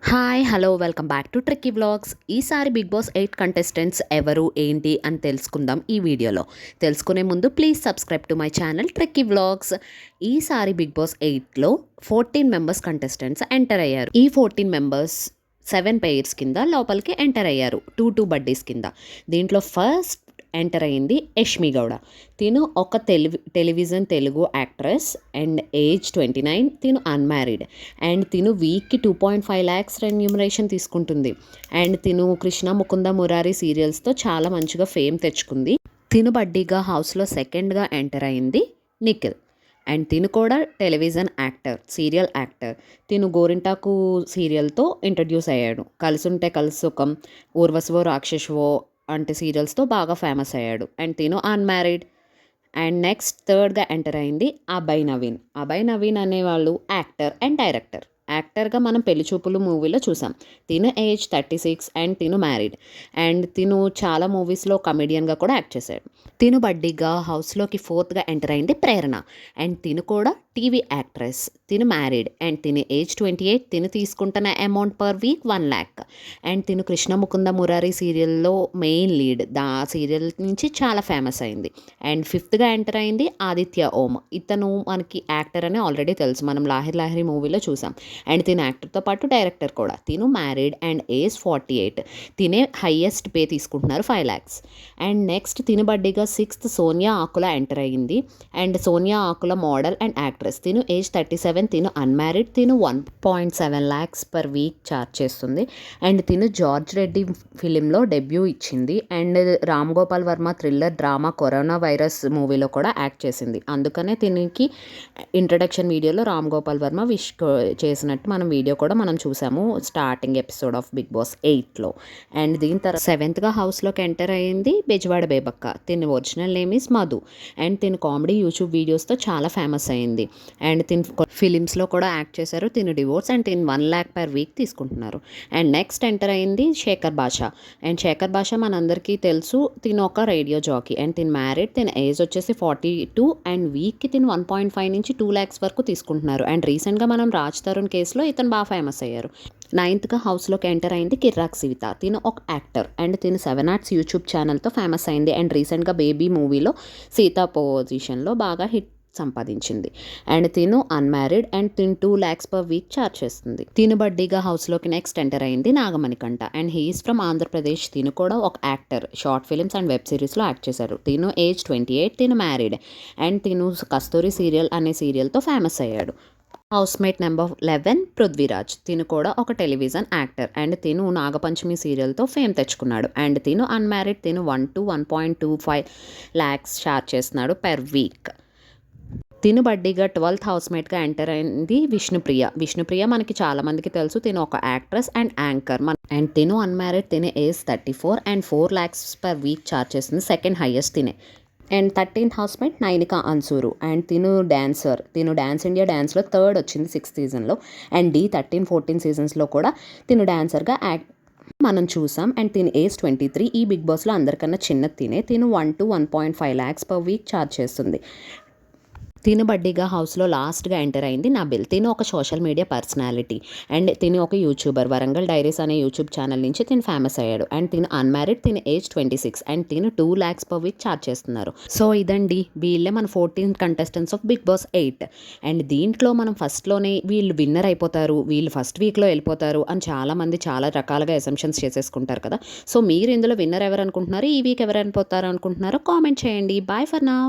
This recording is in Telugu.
Hi hello welcome back to Tricky Vlogs. ఈసారి బిగ్ బాస్ 8 కంటెస్టెంట్స్ ఎవరు ఏంటి అని తెలుసుకుందాం ఈ వీడియోలో. తెలుసుకునే ముందు please subscribe to my channel Tricky Vlogs. ఈసారి బిగ్ బాస్ 8లో 14 మెంబర్స్ కంటెస్టెంట్స్ ఎంటర్ అయ్యారు. ఈ 14 మెంబర్స్ 7 పెయిర్స్ కింద లోపలికి ఎంటర్ అయ్యారు. 2 బడ్డీస్ కింద. దీంట్లో ఫస్ట్ ఎంటర్ అయింది యష్మి గౌడ. తిను ఒక television Telugu actress and age 29. తిను అన్మ్యారీడ్ అండ్ తిను వీక్కి 2.5 lakhs రెన్యూమరేషన్ తీసుకుంటుంది. అండ్ తిను కృష్ణ ముకుంద మురారి సీరియల్స్తో చాలా మంచిగా ఫేమ్ తెచ్చుకుంది. తిను బడ్డీగా హౌస్లో సెకండ్గా ఎంటర్ అయింది నిఖిల్. అండ్ తిను కూడా టెలివిజన్ యాక్టర్, సీరియల్ యాక్టర్. తిను గోరింటాకు సీరియల్తో ఇంట్రడ్యూస్ అయ్యాడు. కలిసుంటే కలుసుకం, ఊర్వశివో రాక్షసువో అంటే సీరియల్స్తో బాగా ఫేమస్ అయ్యాడు. అండ్ తిను అన్మ్యారీడ్. అండ్ నెక్స్ట్ థర్డ్గా ఎంటర్ అయింది అభయ్ నవీన్. అభయ్ నవీన్ అనేవాళ్ళు యాక్టర్ అండ్ డైరెక్టర్. యాక్టర్గా మనం పెళ్లి చూపులు మూవీలో చూసాం. తిను ఏజ్ 36 అండ్ తిను మ్యారీడ్. అండ్ తిను చాలా మూవీస్లో కమెడియన్గా కూడా యాక్ట్ చేశాడు. తిను బడ్డీగా హౌస్లోకి ఫోర్త్గా ఎంటర్ అయింది ప్రేరణ. అండ్ తిను కూడా టీవీ యాక్ట్రెస్. తిను మ్యారీడ్ అండ్ తిను ఏజ్ 28. తిను తీసుకుంటున్న amount per week 1 lakh. And తిను కృష్ణ ముకుంద మురారి సీరియల్లో మెయిన్ లీడ్. సీరియల్ నుంచి చాలా ఫేమస్ అయింది. అండ్ ఫిఫ్త్గా ఎంటర్ అయింది ఆదిత్య ఓం. ఇతను మనకి యాక్టర్ అని ఆల్రెడీ తెలుసు, మనం లాహిర్ లాహిరి మూవీలో చూసాం. అండ్ తిను యాక్టర్తో పాటు డైరెక్టర్ కూడా. తిను మ్యారీడ్ అండ్ ఏజ్ 48. తినే హైయెస్ట్ పే తీసుకుంటున్నారు 5 lakhs. అండ్ నెక్స్ట్ తిను బడ్డీగా 6th సోనియా ఆకుల ఎంటర్ అయ్యింది. And Sonia Akula model and actress. తిను ఏజ్ 37. తిను అన్మ్యారీడ్. తిను 1.7 lakhs పర్ వీక్ ఛార్జ్ చేస్తుంది. అండ్ తిను జార్జ్ రెడ్డి ఫిలింలో డెబ్యూ ఇచ్చింది. And Ram Gopal Varma thriller drama corona virus మూవీలో కూడా యాక్ట్ చేసింది. అందుకనే తినికి ఇంట్రడక్షన్ వీడియోలో రామ్ గోపాల్ వర్మ విష్ చేసినట్టు వీడియో కూడా మనం చూసాము starting episode of Bigg Boss 8లో. అండ్ దీని తర్వాత 7th హౌస్లోకి ఎంటర్ అయ్యింది బెజవాడ బేబక్క. తిని original name is Madhu. And తిను కామెడీ యూట్యూబ్ వీడియోస్తో చాలా ఫేమస్ అయింది. అండ్ తిను ఫిలిమ్స్లో కూడా యాక్ట్ చేశారు. తిను డివోర్స్ అండ్ తిను 1 lakh పర్ వీక్ తీసుకుంటున్నారు. అండ్ నెక్స్ట్ ఎంటర్ అయింది శేఖర్ భాష. అండ్ శేఖర్ భాష మనందరికీ తెలుసు, తిను ఒక రేడియో జాకీ. అండ్ తిను మ్యారీడ్. తిను ఏజ్ వచ్చేసి 42. అండ్ వీక్కి తిను 1.5 నుంచి 2 lakhs వరకు తీసుకుంటున్నారు. అండ్ రీసెంట్గా మనం రాజ్ తరుణ్ కేసులో ఇతను బాగా ఫేమస్ అయ్యారు. 9th హౌస్లోకి ఎంటర్ అయింది కిర్రాక్ సివిత. తిను ఒక యాక్టర్ అండ్ తిను 7 Arts యూట్యూబ్ ఛానల్తో ఫేమస్ అయింది. అండ్ రీసెంట్గా బేబీ మూవీలో సీతా పొజిషన్లో బాగా హిట్ సంపాదించింది. అండ్ తిను అన్మ్యారీడ్ అండ్ తిను 2 lakhs పర్ వీక్ ఛార్జ్ చేస్తుంది. తిను బడ్డీగా హౌస్లోకి నెక్స్ట్ ఎంటర్ అయింది Nagamanikanta. And he is from Andhra Pradesh. తిను కూడా ఒక actor, short films and web సిరీస్లో యాక్ట్ చేశారు. తిను ఏజ్ 28. తిను మ్యారీడ్. అండ్ తిను కస్తూరి సీరియల్ అనే సీరియల్తో ఫేమస్ అయ్యాడు. Housemate number 11 Prithviraj. తిను కూడా ఒక టెలివిజన్ యాక్టర్. అండ్ తిను నాగపంచమి సీరియల్తో ఫేమ్ తెచ్చుకున్నాడు. అండ్ తిను అన్మ్యారీడ్. తిను 1 to 1.25 lakhs ఛార్జ్ చేస్తున్నాడు పర్ వీక్. తిను బడ్డీగా 12th హౌస్మేట్గా ఎంటర్ అయింది విష్ణుప్రియ. విష్ణుప్రియ మనకి చాలా మందికి తెలుసు, తిను ఒక యాక్ట్రెస్ అండ్ యాంకర్. అండ్ తిను అన్మ్యారీడ్. తిను age 34 and 4 lakhs per week charge చేస్తుంది. సెకండ్ హైయెస్ట్ తినే. అండ్ 13th హౌస్మేట్ నైనిక అన్సూరు. అండ్ తిను డాన్సర్. తిను డాన్స్ ఇండియా డాన్స్లో థర్డ్ వచ్చింది 6th సీజన్లో. అండ్ D13, 14 సీజన్స్లో కూడా తిను డాన్సర్గా యాక్ట్ మనం చూసాం. అండ్ తిను ఏజ్ 23. ఈ బిగ్ బాస్లో అందరికన్నా చిన్న తిను 1 to 1.5 lakhs per week charge చేస్తుంది. తిను బడ్డీగా హౌస్లో లాస్ట్గా ఎంటర్ అయింది నబిల్. తిను ఒక సోషల్ మీడియా పర్సనాలిటీ. అండ్ తిను ఒక యూట్యూబర్. వరంగల్ డైరీస్ అనే యూట్యూబ్ ఛానల్ నుంచి తిను ఫేమస్ అయ్యాడు. అండ్ తిను అన్మ్యారీడ్. తిను ఏజ్ 26. అండ్ తిను 2 lakhs పర్ వీక్ ఛార్జ్ చేస్తున్నారు. సో ఇదండి, వీళ్ళే మన 14 contestants of Bigg Boss 8. And దీంట్లో మనం ఫస్ట్లోనే వీళ్ళు విన్నర్ అయిపోతారు, వీళ్ళు ఫస్ట్ వీక్లో వెళ్ళిపోతారు అని చాలామంది చాలా రకాలుగా అసంప్షన్స్ చేసేసుకుంటారు కదా. సో మీరు ఇందులో విన్నర్ ఎవరు అనుకుంటున్నారు, ఈ వీక్ ఎవరు అయిపోతారు అనుకుంటున్నారో కామెంట్ చేయండి. Bye for now.